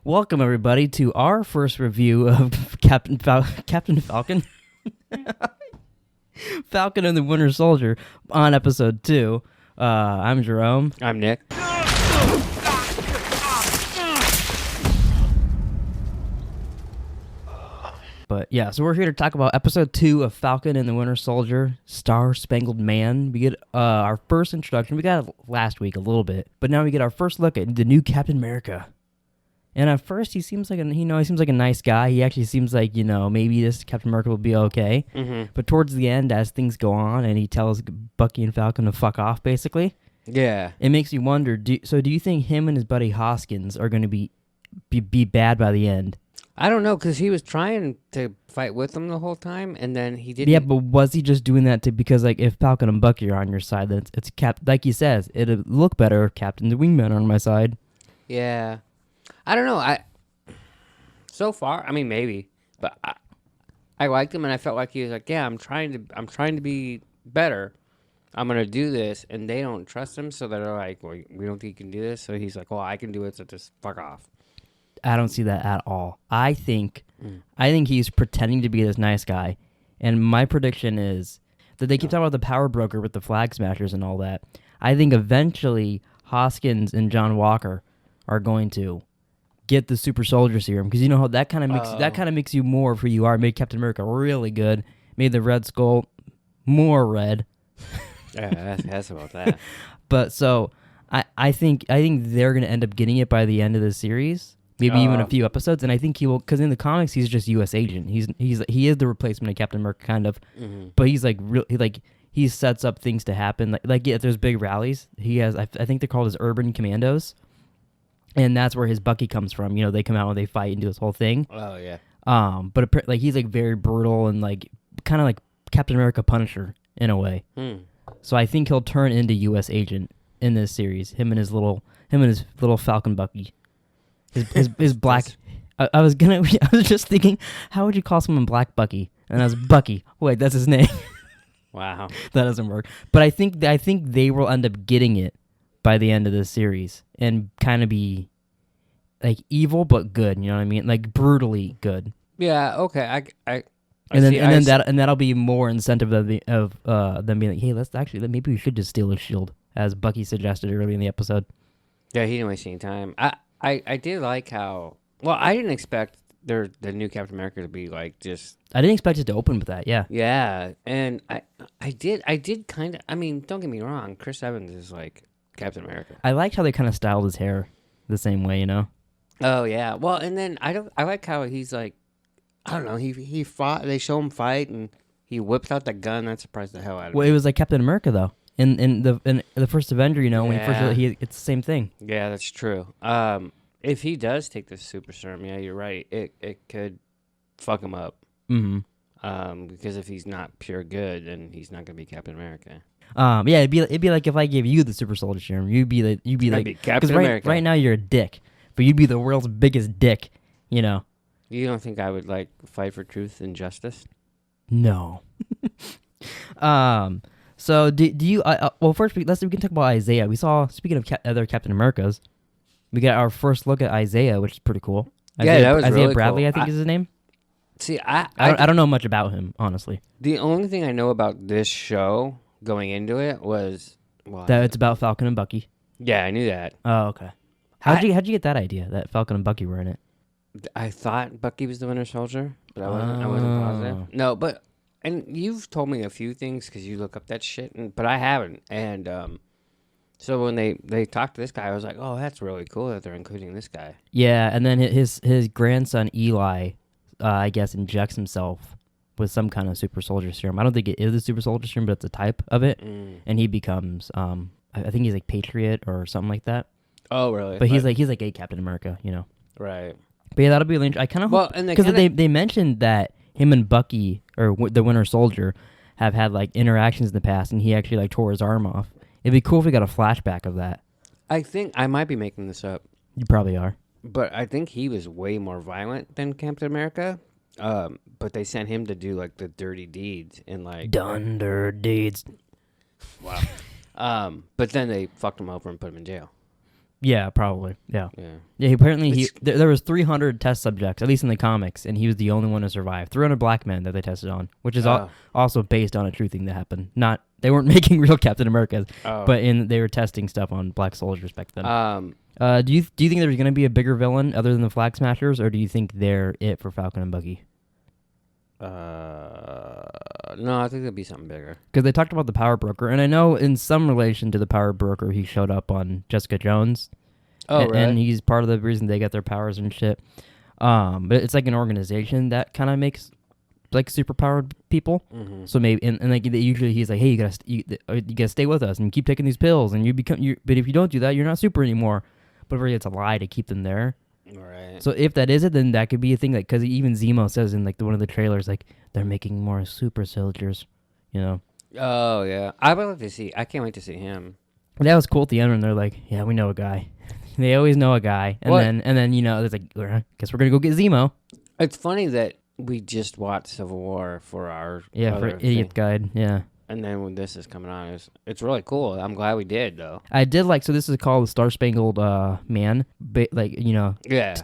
Welcome, everybody, to our first review of Captain Falcon. Falcon and the Winter Soldier on episode 2. I'm Jerome. I'm Nick. But yeah, so we're here to talk about episode 2 of Falcon and the Winter Soldier, Star Spangled Man. We get our first introduction. We got it last week a little bit, but now we get our first look at the new Captain America. And at first, he seems like a nice guy. He actually seems like, maybe this Captain America will be okay. Mm-hmm. But towards the end, as things go on, and he tells Bucky and Falcon to fuck off, basically. Yeah. It makes you wonder. Do you think him and his buddy Hoskins are going to be bad by the end? I don't know, because he was trying to fight with them the whole time, and then he didn't. Yeah, but was he just doing that because, like, if Falcon and Bucky are on your side, then it's like he says, it'll look better if Captain the Wingman are on my side. Yeah. I don't know. So far, I mean, maybe, but I liked him, and I felt like he was like, yeah, I'm trying to be better. I'm gonna do this, and they don't trust him, so they're like, well, we don't think you can do this. So he's like, well, I can do it, so just fuck off. I don't see that at all. I think he's pretending to be this nice guy, and my prediction is that they keep talking about the power broker with the flag smashers and all that. I think eventually Hoskins and John Walker are going to get the super soldier serum, because you know how that kind of makes you more of who you are. Made Captain America really good. Made the Red Skull more red. Yeah, that's about that. But so I think they're gonna end up getting it by the end of the series, maybe even a few episodes. And I think he will, because in the comics he's just U.S. agent. He is the replacement of Captain America, kind of. Mm-hmm. But he's like he sets up things to happen. Like yeah, there's big rallies. He has I think they're called his urban commandos. And that's where his Bucky comes from. They come out and they fight and do this whole thing. Oh yeah. But like he's like very brutal and like kind of like Captain America Punisher in a way. So I think he'll turn into U.S. agent in this series. Him and his little Falcon Bucky. His black. I was just thinking, how would you call someone Black Bucky? And I was Bucky. Wait, that's his name. Wow. That doesn't work. But I think they will end up getting it by the end of this series and kind of be like evil but good, you know what I mean? Like brutally good. Yeah, okay. That'll be more incentive of them being like, hey, maybe we should just steal his shield, as Bucky suggested early in the episode. Yeah, he didn't waste any time. I did like how, well, I didn't expect the new Captain America to be like just. I didn't expect it to open with that. Yeah. Yeah, and I did kind of. I mean, don't get me wrong. Chris Evans is like Captain America. I liked how they kind of styled his hair the same way, Oh yeah. Well, and then I like how he's like, I don't know. He fought. They show him fight, and he whips out the gun. That surprised the hell out of me. Well, it was like Captain America though. In the first Avenger, when it's the same thing. Yeah, that's true. If he does take the super serum, yeah, you're right. It could fuck him up. Mm-hmm. Because if he's not pure good, then he's not gonna be Captain America. Yeah, it'd be like if I gave you the super soldier serum, you'd be like Captain America. Right now you're a dick, but you'd be the world's biggest dick. You don't think I would like fight for truth and justice? No. So do you? Well, first we can talk about Isaiah. We saw, speaking of other Captain Americas, we got our first look at Isaiah, which is pretty cool. That was Isaiah really Bradley, cool. I think is his name. See, I don't know much about him, honestly. The only thing I know about this show going into it was that it's about Falcon and Bucky. Yeah, I knew that. Oh, okay. How'd you get that idea that Falcon and Bucky were in it? I thought Bucky was the Winter Soldier, but I wasn't positive. No, but and you've told me a few things because you look up that shit, but I haven't. And so when they talked to this guy, I was like, oh, that's really cool that they're including this guy. Yeah, and then his grandson Eli, I guess, injects himself with some kind of super soldier serum. I don't think it is a super soldier serum, but it's a type of it, and he becomes I think he's like Patriot or something like that. Oh, really? But he's like a Captain America, Right. But yeah, that'll be really interesting. I kind of hope, because they mentioned that him and Bucky, or the Winter Soldier, have had like interactions in the past, and he actually like tore his arm off. It'd be cool if we got a flashback of that. I think I might be making this up. You probably are. But I think he was way more violent than Captain America. But they sent him to do like the dirty deeds and like Dunder deeds. Wow. But then they fucked him over and put him in jail. Yeah, probably. Yeah. Yeah. Yeah, apparently there was 300 test subjects, at least in the comics, and he was the only one to survive. 300 black men that they tested on, which is also based on a true thing that happened. Not they weren't making real Captain Americas, but they were testing stuff on black soldiers back then. Do you think there's going to be a bigger villain other than the Flag Smashers, or do you think they're it for Falcon and Bucky? No, I think there'll be something bigger. Because they talked about the Power Broker, and I know in some relation to the Power Broker, he showed up on Jessica Jones. Oh, right. And he's part of the reason they get their powers and shit. But it's like an organization that kind of makes like superpowered people. Mm-hmm. So maybe and like usually he's like, hey, you gotta stay with us and keep taking these pills, and but if you don't do that, you're not super anymore. But really, it's a lie to keep them there. Right. So if that is it, then that could be a thing. Like, because even Zemo says in like one of the trailers, like they're making more super soldiers. You know. Oh yeah, I would like to see. I can't wait to see him. And that was cool at the end when they're like, yeah, we know a guy. They always know a guy, and then you know, it's like, guess we're gonna go get Zemo. It's funny that we just watched Civil War for our for Idiot Guide, and then when this is coming on, it's really cool. I'm glad we did though. I did like so this is called the Star Spangled Man,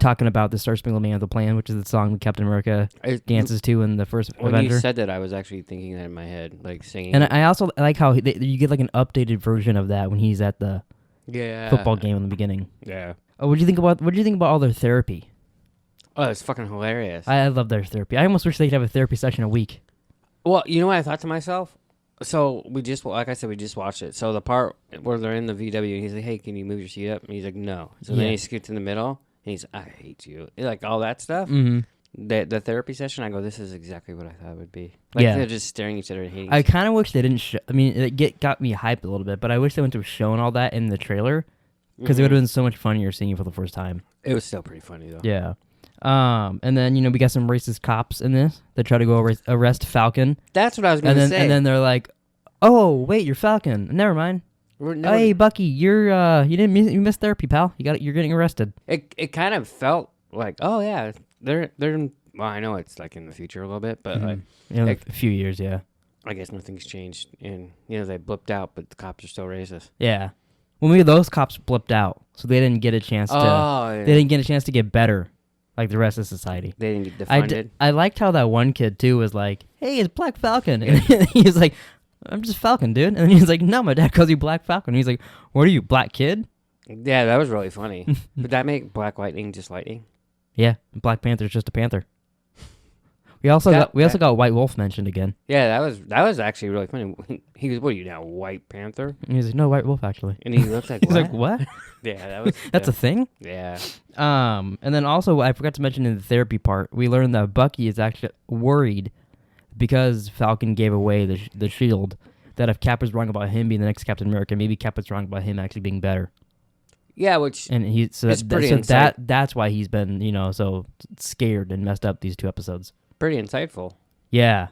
talking about the Star Spangled Man of the Plan, which is the song that Captain America dances to in the first Avenger. When you said that, I was actually thinking that in my head, like singing. And I also like how you get like an updated version of that when he's at the football game in the beginning. Yeah. Oh, what do you think about all their therapy? Oh, it's fucking hilarious. I love their therapy. I almost wish they could have a therapy session a week. Well, you know what I thought to myself? So we just watched it. So the part where they're in the VW, and he's like, "Hey, can you move your seat up?" And he's like, "No." So then he scoots in the middle, and he's, "I hate you," like all that stuff. Mm-hmm. The therapy session, I go, this is exactly what I thought it would be. Like they're just staring at each other and hating. I kind of wish they didn't show. I mean, it got me hyped a little bit, but I wish they went to showing all that in the trailer because it would have been so much funnier seeing it for the first time. It was still pretty funny though. Yeah. And then we got some racist cops in this that try to go arrest Falcon. That's what I was going to say. And then they're like, "Oh, wait, you're Falcon. Never mind. Hey, Bucky, you missed therapy, pal. You're getting arrested." It kind of felt like, oh yeah, they're well, I know it's like in the future a little bit, but like a few years, yeah. I guess nothing's changed, and they blipped out, but the cops are still racist. Yeah. Well, maybe those cops blipped out, so they didn't get a chance to. They didn't get a chance to get better, like the rest of society. They didn't get defunded. I liked how that one kid too was like, "Hey, it's Black Falcon," and he's like, "I'm just Falcon, dude." And then he's like, "No, my dad calls you Black Falcon." And he's like, "What are you, black kid?" Yeah, that was really funny. Would that make Black Lightning just lightning? Yeah, Black Panther's just a panther. We also got White Wolf mentioned again. Yeah, that was actually really funny. He goes, "What are you now, White Panther?" And he's like, "No, White Wolf actually." And he looked like, he's like, "What?" Yeah, that's a thing. Yeah. And then also I forgot to mention in the therapy part, we learned that Bucky is actually worried because Falcon gave away the shield. That if Cap is wrong about him being the next Captain America, maybe Cap is wrong about him actually being better. Yeah, that's why he's been so scared and messed up these 2 episodes. Pretty insightful. Yeah,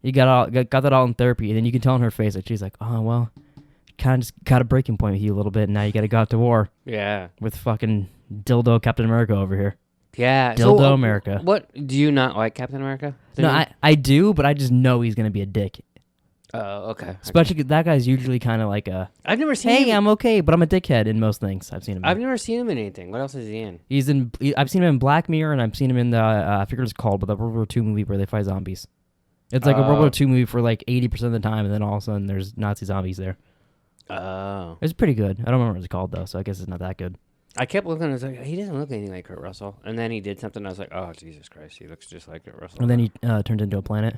you got that all in therapy, and then you can tell in her face that she's like, "Oh well, kind of just got a breaking point with you a little bit, and now you got to go out to war." Yeah, with fucking dildo Captain America over here. Yeah, dildo America. What do you not like Captain America? No, I do, but I just know he's gonna be a dick. Oh, okay. Especially that guy's usually kind of like a. I've never seen. Hey, I'm okay, but I'm a dickhead in most things I've seen him. I've never seen him in anything. What else is he in? I've seen him in Black Mirror, and I've seen him in the I forget what it's called, but the World War II movie where they fight zombies. It's like a World War II movie for like 80% of the time, and then all of a sudden there's Nazi zombies there. Oh. It's pretty good. I don't remember what it's called though, so I guess it's not that good. I kept looking. I was like, he doesn't look anything like Kurt Russell, and then he did something. I was like, oh Jesus Christ, he looks just like Kurt Russell. And then he turned into a planet.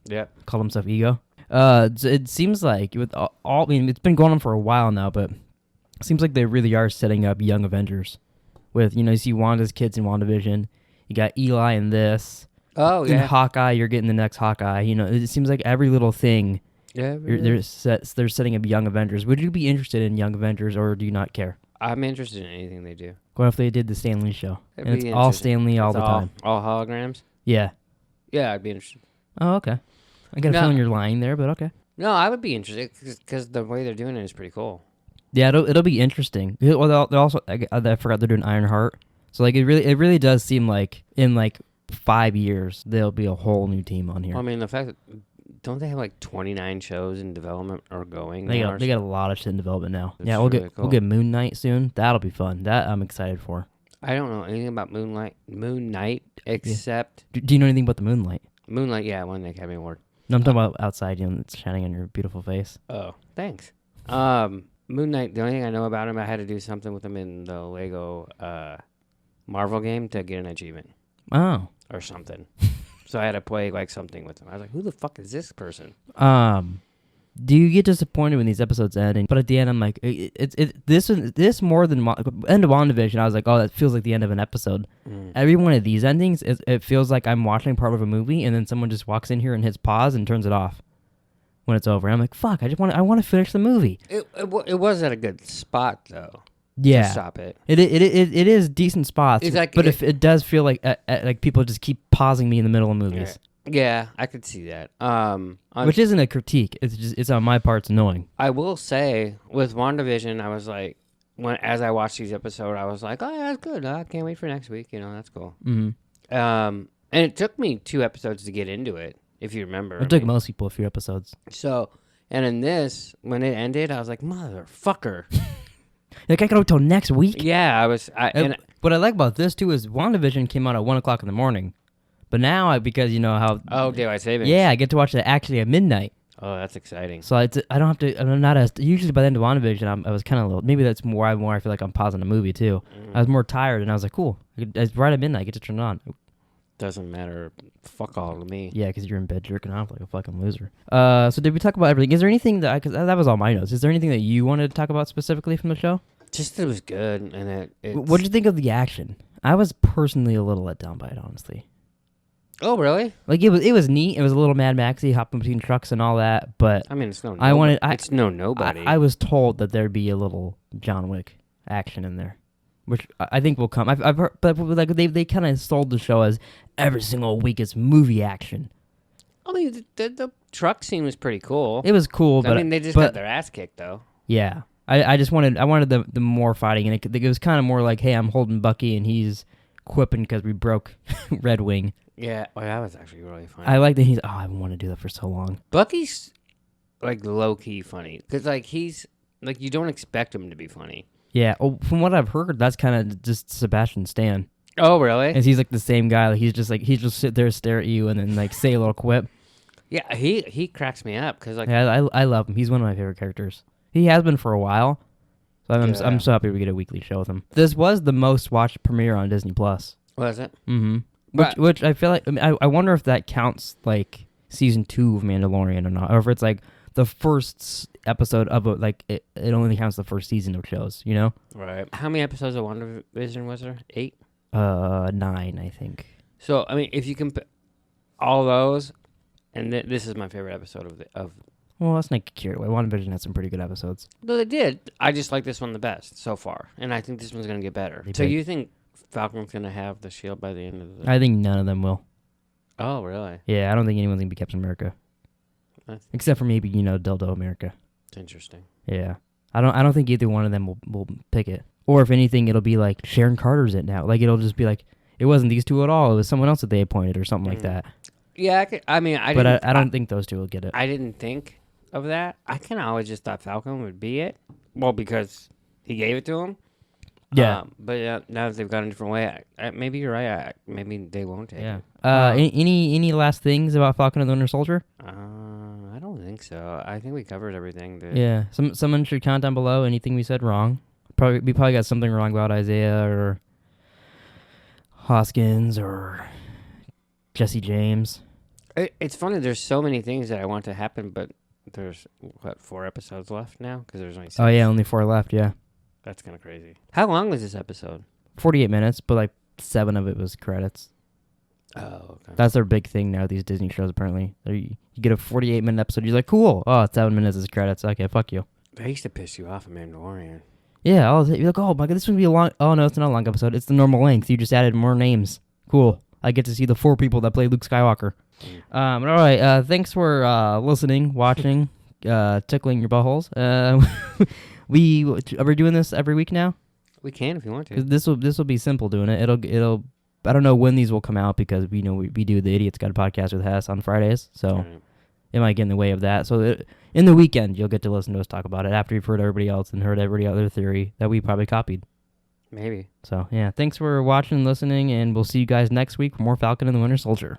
Yeah. Called himself Ego. It seems like with all, I mean, it's been going on for a while now, but it seems like they really are setting up young Avengers. With you see Wanda's kids in WandaVision, you got Eli in this. Oh yeah. In Hawkeye, you're getting the next Hawkeye. It seems like every little thing. Yeah. They're setting up young Avengers. Would you be interested in young Avengers, or do you not care? I'm interested in anything they do. What if they did the Stan Lee show? And it's all Stan Lee all the time. All holograms? Yeah. Yeah, I'd be interested. Oh, okay. I got a feeling you're lying there, but okay. No, I would be interested because the way they're doing it is pretty cool. Yeah, it'll be interesting. Well, they're also I forgot they're doing Ironheart, so like it really does seem like in like 5 years there'll be a whole new team on here. Well, I mean, the fact that don't they have like 29 shows in development or going? They now got or they got a lot of shit in development now. That's Yeah, we'll really we'll get Moon Knight soon. That'll be fun. That I'm excited for. I don't know anything about Moon Knight, except Do you know anything about the Moonlight? Moonlight. Yeah, won the Academy Award. No, I'm talking about outside. It's shining on your beautiful face. Oh, thanks. Moon Knight. The only thing I know about him, I had to do something with him in the Lego Marvel game to get an achievement Oh. or something. So I had to play like something with him. I was like, "Who the fuck is this person?" Do you get disappointed when these episodes end? But at the end, I'm like, this more than end of WandaVision. I was like, oh, that feels like the end of an episode. Every one of these endings, it feels like I'm watching part of a movie, and then someone just walks in here and hits pause and turns it off when it's over. I'm like, fuck, I want to finish the movie. It was at a good spot though. Yeah, to stop it. It is decent spots. It's like, but if it does feel like people just keep pausing me in the middle of movies. Yeah, I could see that. Which isn't a critique. It's on my part. It's annoying. I will say with WandaVision, I was like, as I watched these episodes, I was like, oh yeah, that's good. I can't wait for next week. That's cool. Mm-hmm. And it took me 2 episodes to get into it, if you remember. It took most people a few episodes. So, and in this, when it ended, I was like, motherfucker. Like, I gotta wait till next week? Yeah, what I like about this, too, is WandaVision came out at 1 o'clock in the morning. But now, because you know how... Oh, daylight savings. Yeah, I get to watch it actually at midnight. Oh, that's exciting. So I don't have to... I'm not as... Usually by the end of WandaVision, I was kind of a little... Maybe that's more I feel like I'm pausing a movie, too. I was more tired, and I was like, cool. It's right at midnight. I get to turn it on. Doesn't matter. Fuck all to me. Yeah, because you're in bed jerking off like a fucking loser. So did we talk about everything? Is there anything that... Because that was all my notes. Is there anything that you wanted to talk about specifically from the show? Just that it was good, and what did you think of the action? I was personally a little let down by it, honestly. Oh, really? Like, it was neat. It was a little Mad Maxy, hopping between trucks and all that, but... I mean, it's no... It's no nobody. I was told that there'd be a little John Wick action in there, which I think will come. I've heard, but like they kind of sold the show as every single week it's movie action. I mean, the truck scene was pretty cool. It was cool, but... I mean, they just got their ass kicked, though. Yeah. I wanted the more fighting, and it was kind of more like, hey, I'm holding Bucky, and he's quipping because we broke Red Wing. Yeah, well, that was actually really funny. I like that he's... Oh, I want to do that for so long. Bucky's, like, low-key funny. Because, like, he's... Like, you don't expect him to be funny. Yeah. Oh, from what I've heard, that's kind of just Sebastian Stan. Oh, really? And he's, like, the same guy. Like, he's just sit there, stare at you, and then, like, say a little quip. Yeah, he cracks me up. Cause, like, yeah, I love him. He's one of my favorite characters. He has been for a while. So I'm so happy we get a weekly show with him. This was the most watched premiere on Disney Plus. Was it? Mm-hmm. Which I feel like... I mean, I wonder if that counts, like, season 2 of Mandalorian or not. Or if it's, like, the first episode of it, like, it only counts the first season of shows, you know? Right. How many episodes of WandaVision was there? 8? 9, I think. So, I mean, if you compare all those, and this is my favorite episode of... Well, let's not get carried away. WandaVision had some pretty good episodes. No, they did. I just like this one the best so far. And I think this one's going to get better. So you think Falcon's going to have the shield by the end of the... I think none of them will. Oh, really? Yeah, I don't think anyone's going to be Captain America. Except for maybe, Dildo America. It's interesting. Yeah. I don't think either one of them will pick it. Or if anything, it'll be like Sharon Carter's it now. Like, it'll just be like, it wasn't these two at all. It was someone else that they appointed or something like that. Yeah, I don't think those two will get it. I didn't think of that. I kind of always just thought Falcon would be it. Well, because he gave it to him. Yeah. But now that they've gone a different way, maybe you're right. Maybe they won't take it. Any last things about Falcon and the Winter Soldier? I don't think so. I think we covered everything. Yeah. Someone should comment down below anything we said wrong. We probably got something wrong about Isaiah or Hoskins or Jesse James. It's funny. There's so many things that I want to happen, but there's 4 episodes left now because there's only 6. Oh yeah, only 4 left. Yeah. That's kind of crazy. How long was this episode? 48 minutes, but like 7 of it was credits. Oh, okay. That's their big thing now, these Disney shows, apparently. You get a 48-minute episode, you're like, cool. Oh, 7 minutes is credits. Okay, fuck you. They used to piss you off in Mandalorian. Yeah, you're like, oh my god, this would be a long... Oh, no, it's not a long episode. It's the normal length. You just added more names. Cool. I get to see the 4 people that play Luke Skywalker. All right, thanks for listening, watching, tickling your buttholes. Are we doing this every week now? We can if you want to. This will be simple doing it. It'll I don't know when these will come out because we do the Idiot's Guide podcast with Hess on Fridays. So it might get in the way of that. So in the weekend, you'll get to listen to us talk about it after you've heard everybody else and heard every other theory that we probably copied. Maybe. So, yeah, thanks for watching and listening, and we'll see you guys next week for more Falcon and the Winter Soldier.